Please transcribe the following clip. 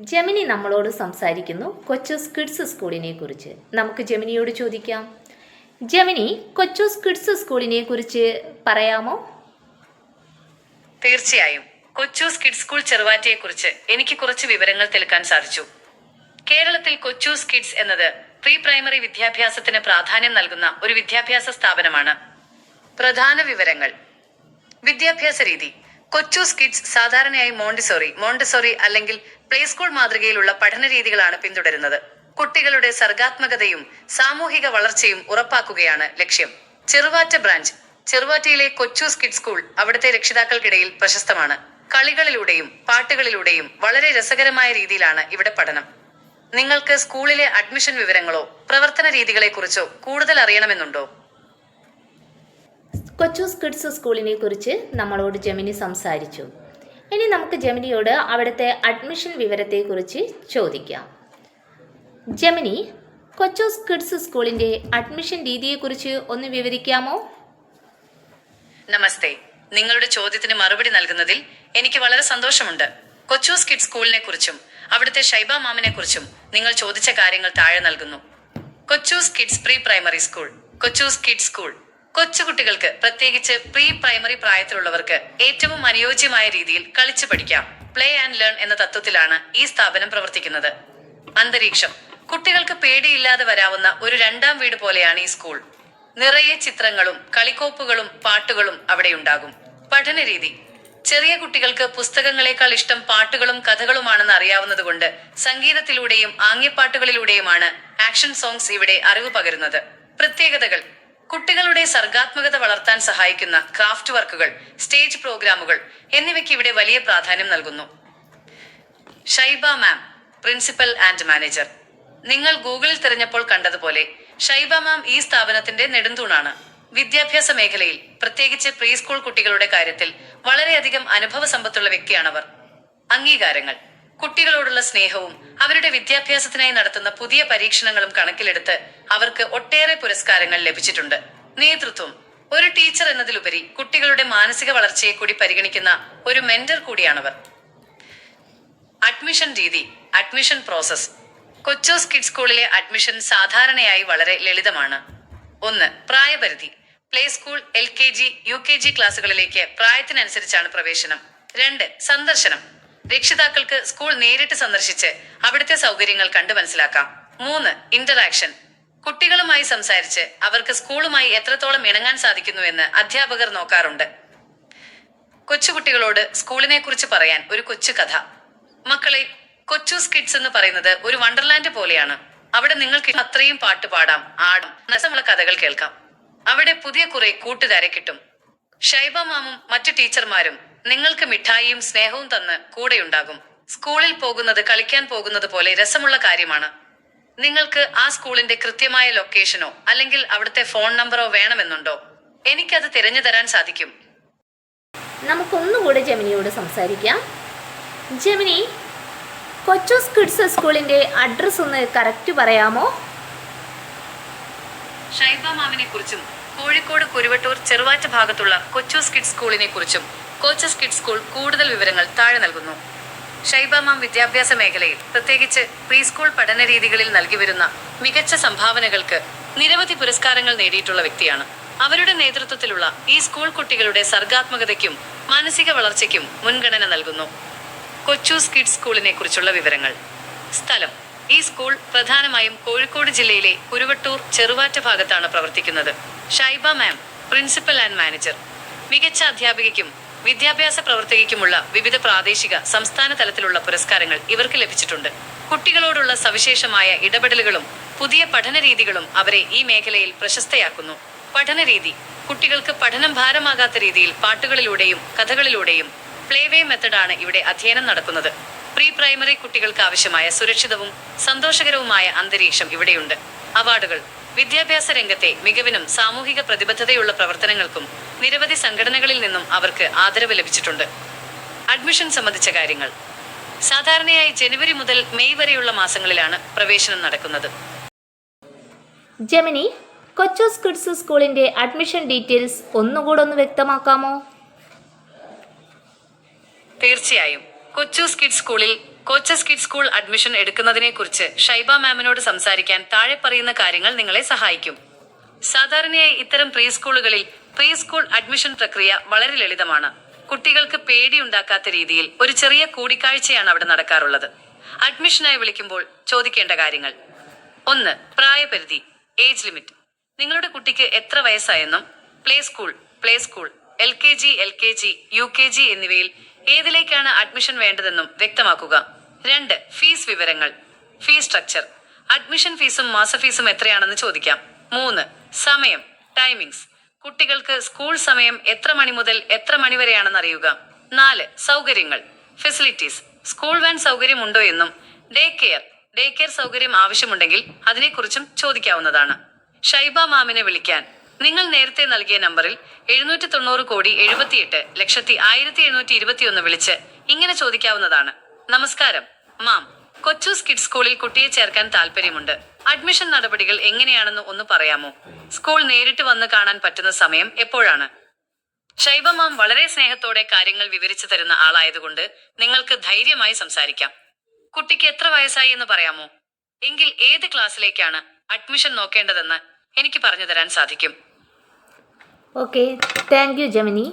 Gemini നമ്മളോട് സംസാരിക്കുന്നു Kochus kids സ്കൂളിനെ കുറിച്ച്. നമുക്ക് ജെമിനിയോട് ചോദിക്കാം. ജെമിനി, കൊച്ചൂസ് കിഡ്സ് സ്കൂളിനെ കുറിച്ച് പറയാമോ? തീർച്ചയായും. കൊച്ചൂസ് കിഡ്സ് സ്കൂൾ ചെറുവാറ്റയെക്കുറിച്ച് എനിക്ക് കുറച്ച് വിവരങ്ങൾ തിരക്കാൻ സാധിച്ചു. കേരളത്തിൽ കൊച്ചൂസ് കിഡ്സ് എന്നത് പ്രീ പ്രൈമറി വിദ്യാഭ്യാസത്തിന് പ്രാധാന്യം നൽകുന്ന ഒരു വിദ്യാഭ്യാസ സ്ഥാപനമാണ്. പ്രധാന വിവരങ്ങൾ. വിദ്യാഭ്യാസ രീതി. കൊച്ചൂസ് കിഡ്സ് സാധാരണയായി മോണ്ടിസോറി അല്ലെങ്കിൽ പ്ലേ സ്കൂൾ മാതൃകയിലുള്ള പഠന രീതികളാണ് പിന്തുടരുന്നത്. കുട്ടികളുടെ സർഗാത്മകതയും സാമൂഹിക വളർച്ചയും ഉറപ്പാക്കുകയാണ് ലക്ഷ്യം. ചെറുവാറ്റ ബ്രാഞ്ച്. ചെറുവാറ്റയിലെ കൊച്ചൂസ് കിഡ്സ് സ്കൂൾ അവിടുത്തെ രക്ഷിതാക്കൾക്കിടയിൽ പ്രശസ്തമാണ്. കളികളിലൂടെയും പാട്ടുകളിലൂടെയും വളരെ രസകരമായ രീതിയിലാണ് ഇവിടെ പഠനം. നിങ്ങൾക്ക് സ്കൂളിലെ അഡ്മിഷൻ വിവരങ്ങളോ പ്രവർത്തന രീതികളെക്കുറിച്ചോ കൂടുതൽ അറിയണമെന്നുണ്ടോ? കൊച്ചൂസ് കിഡ്സ് സ്കൂളിനെ കുറിച്ച് നമ്മളോട് ജെമിനി സംസാരിച്ചു. ഇനി നമുക്ക് ജെമിനിയോട് അവിടുത്തെ അഡ്മിഷൻ വിവരത്തെക്കുറിച്ച് ചോദിക്കാം. ജെമിനി, കൊച്ചൂസ് കിഡ്സ് സ്കൂളിൻ്റെ അഡ്മിഷൻ രീതിയെക്കുറിച്ച് ഒന്ന് വിവരിക്കാമോ? നമസ്തേ. നിങ്ങളുടെ ചോദ്യത്തിന് മറുപടി നൽകുന്നതിൽ എനിക്ക് വളരെ സന്തോഷമുണ്ട്. കൊച്ചൂസ് കിഡ്സ് സ്കൂളിനെ കുറിച്ചും അവിടുത്തെ ഷൈബ മാമിനെ കുറിച്ചും നിങ്ങൾ ചോദിച്ച കാര്യങ്ങൾ താഴെ നൽകുന്നു. Kochoos kids pre primary school. Kochoos kids school കൊച്ചുകുട്ടികൾക്ക്, പ്രത്യേകിച്ച് പ്രീ പ്രൈമറി പ്രായത്തിലുള്ളവർക്ക് ഏറ്റവും അനുയോജ്യമായ രീതിയിൽ കളിച്ചു പഠിക്കാം, പ്ലേ ആൻഡ് ലേൺ എന്ന തത്വത്തിലാണ് ഈ സ്ഥാപനം പ്രവർത്തിക്കുന്നത്. അന്തരീക്ഷം. കുട്ടികൾക്ക് പേടിയില്ലാതെ വരാവുന്ന ഒരു രണ്ടാം വീട് പോലെയാണ് ഈ സ്കൂൾ. നിറയെ ചിത്രങ്ങളും കളിക്കോപ്പുകളും പാട്ടുകളും അവിടെയുണ്ടാകും. പഠനരീതി. ചെറിയ കുട്ടികൾക്ക് പുസ്തകങ്ങളെക്കാൾ ഇഷ്ടം പാട്ടുകളും കഥകളുമാണെന്ന് അറിയാവുന്നതുകൊണ്ട് സംഗീതത്തിലൂടെയും ആംഗ്യപ്പാട്ടുകളിലൂടെയുമാണ് ആക്ഷൻ സോങ്സ് ഇവിടെ അറിവ് പകരുന്നത്. പ്രത്യേകതകൾ. കുട്ടികളുടെ സർഗാത്മകത വളർത്താൻ സഹായിക്കുന്ന ക്രാഫ്റ്റ് വർക്കുകൾ, സ്റ്റേജ് പ്രോഗ്രാമുകൾ എന്നിവയ്ക്ക് ഇവിടെ വലിയ പ്രാധാന്യം നൽകുന്നു. ഷൈബ മാം, പ്രിൻസിപ്പൽ ആൻഡ് മാനേജർ. നിങ്ങൾ ഗൂഗിളിൽ തിരഞ്ഞപ്പോൾ കണ്ടതുപോലെ ഷൈബ മാം ഈ സ്ഥാപനത്തിന്റെ നെടുന്തൂണാണ്. വിദ്യാഭ്യാസ മേഖലയിൽ, പ്രത്യേകിച്ച് പ്രീ സ്കൂൾ കുട്ടികളുടെ കാര്യത്തിൽ വളരെയധികം അനുഭവ സമ്പത്തുള്ള വ്യക്തിയാണവർ. അംഗീകാരങ്ങൾ. കുട്ടികളോടുള്ള സ്നേഹവും അവരുടെ വിദ്യാഭ്യാസത്തിനായി നടത്തുന്ന പുതിയ പരീക്ഷണങ്ങളും കണക്കിലെടുത്ത് അവർക്ക് ഒട്ടേറെ പുരസ്കാരങ്ങൾ ലഭിച്ചിട്ടുണ്ട്. നേതൃത്വം. ഒരു ടീച്ചർ എന്നതിലുപരി കുട്ടികളുടെ മാനസിക വളർച്ചയെ കൂടി പരിഗണിക്കുന്ന ഒരു മെന്റർ കൂടിയാണവർ. അഡ്മിഷൻ രീതി, അഡ്മിഷൻ പ്രോസസ്. കൊച്ചൂസ് കിഡ്സ് സ്കൂളിലെ അഡ്മിഷൻ സാധാരണയായി വളരെ ലളിതമാണ്. 1. പ്രായപരിധി. പ്ലേ സ്കൂൾ, LKG, UKG ക്ലാസുകളിലേക്ക് പ്രായത്തിനനുസരിച്ചാണ് പ്രവേശനം. 2. സന്ദർശനം. രക്ഷിതാക്കൾക്ക് സ്കൂൾ നേരിട്ട് സന്ദർശിച്ച് അവിടുത്തെ സൗകര്യങ്ങൾ കണ്ടു മനസ്സിലാക്കാം. 3. ഇന്ററാക്ഷൻ. കുട്ടികളുമായി സംസാരിച്ച് അവർക്ക് സ്കൂളുമായി എത്രത്തോളം ഇണങ്ങാൻ സാധിക്കുന്നുവെന്ന് അധ്യാപകർ നോക്കാറുണ്ട്. കൊച്ചുകുട്ടികളോട് സ്കൂളിനെ കുറിച്ച് പറയാൻ ഒരു കൊച്ചു കഥ. മക്കളെ, കൊച്ചൂസ് കിഡ്സ് എന്ന് പറയുന്നത് ഒരു വണ്ടർലാൻഡ് പോലെയാണ്. അവിടെ നിങ്ങൾക്ക് അത്രയും പാട്ട് പാടാം, ആടാം, രസമുള്ള കഥകൾ കേൾക്കാം. അവിടെ പുതിയ കുറെ കൂട്ടുകാരെ കിട്ടും. ഷൈബ മാമും മറ്റു ടീച്ചർമാരും നിങ്ങൾക്ക് മിഠായിയും സ്നേഹവും തന്ന് കൂടെയുണ്ടാകും. സ്കൂളിൽ പോകുന്നത് കളിക്കാൻ പോകുന്നത് പോലെ രസമുള്ള കാര്യമാണ്. നിങ്ങൾക്ക് ആ സ്കൂളിന്റെ കൃത്യമായ ലൊക്കേഷനോ അല്ലെങ്കിൽ അവിടുത്തെ ഫോൺ നമ്പറോ വേണമെന്നുണ്ടോ? എനിക്കത് തിരഞ്ഞു തരാൻ സാധിക്കും. നമുക്കൊന്നുകൂടെ ജെമിനിയോട് സംസാരിക്കാം. ജെമിനി, കൊച്ചൂസ് കിഡ്സ് സ്കൂളിൻ്റെ അഡ്രസ്സ് ഒന്ന് കറക്റ്റ് പറയാമോ? ഷൈബ മാമിനെ കുറിച്ചും കോഴിക്കോട് കുരുവട്ടൂർ ചെറുവാറ്റ ഭാഗത്തുള്ള കൊച്ചൂസ് കിഡ്സ് സ്കൂളിനെ കുറിച്ചും കൊച്ചൂസ് കിഡ്സ് സ്കൂൾ കൂടുതൽ വിവരങ്ങൾ താഴെ നൽകുന്നു. ഷൈബ മാം വിദ്യാഭ്യാസ മേഖലയിൽ, പ്രത്യേകിച്ച് പ്രീ സ്കൂൾ പഠന രീതികളിൽ നൽകി വരുന്ന മികച്ച സംഭാവനകൾക്ക് നിരവധി പുരസ്കാരങ്ങൾ നേടിയിട്ടുള്ള വ്യക്തിയാണ്. അവരുടെ നേതൃത്വത്തിലുള്ള ഈ സ്കൂൾ കുട്ടികളുടെ സർഗാത്മകതയ്ക്കും മാനസിക വളർച്ചയ്ക്കും മുൻഗണന നൽകുന്നു. കൊച്ചൂസ് കിഡ്സ് സ്കൂളിനെ കുറിച്ചുള്ള വിവരങ്ങൾ. സ്ഥലം. ഈ സ്കൂൾ പ്രധാനമായും കോഴിക്കോട് ജില്ലയിലെ കുരുവട്ടൂർ ചെറുവാറ്റ ഭാഗത്താണ് പ്രവർത്തിക്കുന്നത്. ഷൈബ മാം, പ്രിൻസിപ്പൽ ആൻഡ് മാനേജർ. മികച്ച അധ്യാപികയ്ക്കും വിദ്യാഭ്യാസ പ്രവർത്തകയ്ക്കുമുള്ള വിവിധ പ്രാദേശിക, സംസ്ഥാന തലത്തിലുള്ള പുരസ്കാരങ്ങൾ ഇവർക്ക് ലഭിച്ചിട്ടുണ്ട്. കുട്ടികളോടുള്ള സവിശേഷമായ ഇടപെടലുകളും പുതിയ പഠന രീതികളും അവരെ ഈ മേഖലയിൽ പ്രശസ്തയാക്കുന്നു. പഠനരീതി. കുട്ടികൾക്ക് പഠനം ഭാരമാകാത്ത രീതിയിൽ പാട്ടുകളിലൂടെയും കഥകളിലൂടെയും പ്ലേവേ മെത്തഡാണ് ഇവിടെ അധ്യയനം നടക്കുന്നത്. പ്രീ പ്രൈമറി കുട്ടികൾക്ക് ആവശ്യമായ സുരക്ഷിതവും സന്തോഷകരവുമായ അന്തരീക്ഷം ഇവിടെയുണ്ട്. അവാർഡുകൾ. വിദ്യാഭ്യാസ രംഗത്തെ മികവിനും സാമൂഹിക പ്രതിബദ്ധതയുള്ള പ്രവർത്തനങ്ങൾക്കും നിരവധി സംഘടനകളിൽ നിന്നും അവർക്ക് ആദരവ് ലഭിച്ചിട്ടുണ്ട്. അഡ്മിഷൻ സംബന്ധിച്ച കാര്യങ്ങൾ. സാധാരണയായി ജനുവരി മുതൽ മെയ് വരെയുള്ള മാസങ്ങളിലാണ് പ്രവേശനം നടക്കുന്നത്. ജെമിനി, കൊച്ചൂസ് കിഡ്സ് സ്കൂളിൻ്റെ അഡ്മിഷൻ ഡീറ്റെയിൽസ് ഒന്നുകൂടെ ഒന്ന് വ്യക്തമാക്കാമോ? തീർച്ചയായും. കൊച്ചൂസ് കിഡ്സ് സ്കൂളിൽ കോച്ചസ് കിഡ് സ്കൂൾ അഡ്മിഷൻ എടുക്കുന്നതിനെക്കുറിച്ച് ഷൈബ മാമിനോട് സംസാരിക്കാൻ താഴെ പറയുന്ന കാര്യങ്ങൾ നിങ്ങളെ സഹായിക്കും. സാധാരണയായി ഇത്തരം പ്രീ സ്കൂളുകളിൽ പ്രീ സ്കൂൾ അഡ്മിഷൻ പ്രക്രിയ വളരെ ലളിതമാണ്. കുട്ടികൾക്ക് പേടിയുണ്ടാക്കാത്ത രീതിയിൽ ഒരു ചെറിയ കൂടിക്കാഴ്ചയാണ് അവിടെ നടക്കാറുള്ളത്. അഡ്മിഷനായി വിളിക്കുമ്പോൾ ചോദിക്കേണ്ട കാര്യങ്ങൾ: 1. പ്രായപരിധി, ഏജ് ലിമിറ്റ്. നിങ്ങളുടെ കുട്ടിക്ക് എത്ര വയസ്സായെന്നും പ്ലേ സ്കൂൾ, LKG, UKG എന്നിവയിൽ ഏതിലേക്കാണ് അഡ്മിഷൻ വേണ്ടതെന്നും വ്യക്തമാക്കുക. 2. ഫീസ് വിവരങ്ങൾ, ഫീസ് സ്ട്രക്ചർ. അഡ്മിഷൻ ഫീസും മാസഫീസും എത്രയാണെന്ന് ചോദിക്കാം. 3. സമയം, ടൈമിംഗ്സ്. കുട്ടികൾക്ക് സ്കൂൾ സമയം എത്ര മണി മുതൽ എത്ര മണി വരെയാണെന്ന് അറിയുക. 4. സൗകര്യങ്ങൾ, ഫെസിലിറ്റീസ്. സ്കൂൾ വാൻ സൗകര്യമുണ്ടോ എന്നും ഡേ കെയർ സൗകര്യം ആവശ്യമുണ്ടെങ്കിൽ അതിനെക്കുറിച്ചും ചോദിക്കാവുന്നതാണ്. ഷൈബ മാമിനെ വിളിക്കാൻ നിങ്ങൾ നേരത്തെ നൽകിയ നമ്പറിൽ 790,78,01,721 വിളിച്ച് ഇങ്ങനെ ചോദിക്കാവുന്നതാണ്: നമസ്കാരം മാം, കൊച്ചൂസ് കിഡ് സ്കൂളിൽ കുട്ടിയെ ചേർക്കാൻ താല്പര്യമുണ്ട്. അഡ്മിഷൻ നടപടികൾ എങ്ങനെയാണെന്ന് ഒന്ന് പറയാമോ? സ്കൂൾ നേരിട്ട് വന്ന് കാണാൻ പറ്റുന്ന സമയം എപ്പോഴാണ്? ഷൈബ മാം വളരെ സ്നേഹത്തോടെ കാര്യങ്ങൾ വിവരിച്ചു തരുന്ന ആളായതുകൊണ്ട് നിങ്ങൾക്ക് ധൈര്യമായി സംസാരിക്കാം. കുട്ടിക്ക് എത്ര വയസ്സായി എന്ന് പറയാമോ? എങ്കിൽ ഏത് ക്ലാസ്സിലേക്കാണ് അഡ്മിഷൻ നോക്കേണ്ടതെന്ന് എനിക്ക് പറഞ്ഞു തരാൻ സാധിക്കും. Okay, thank you Gemini.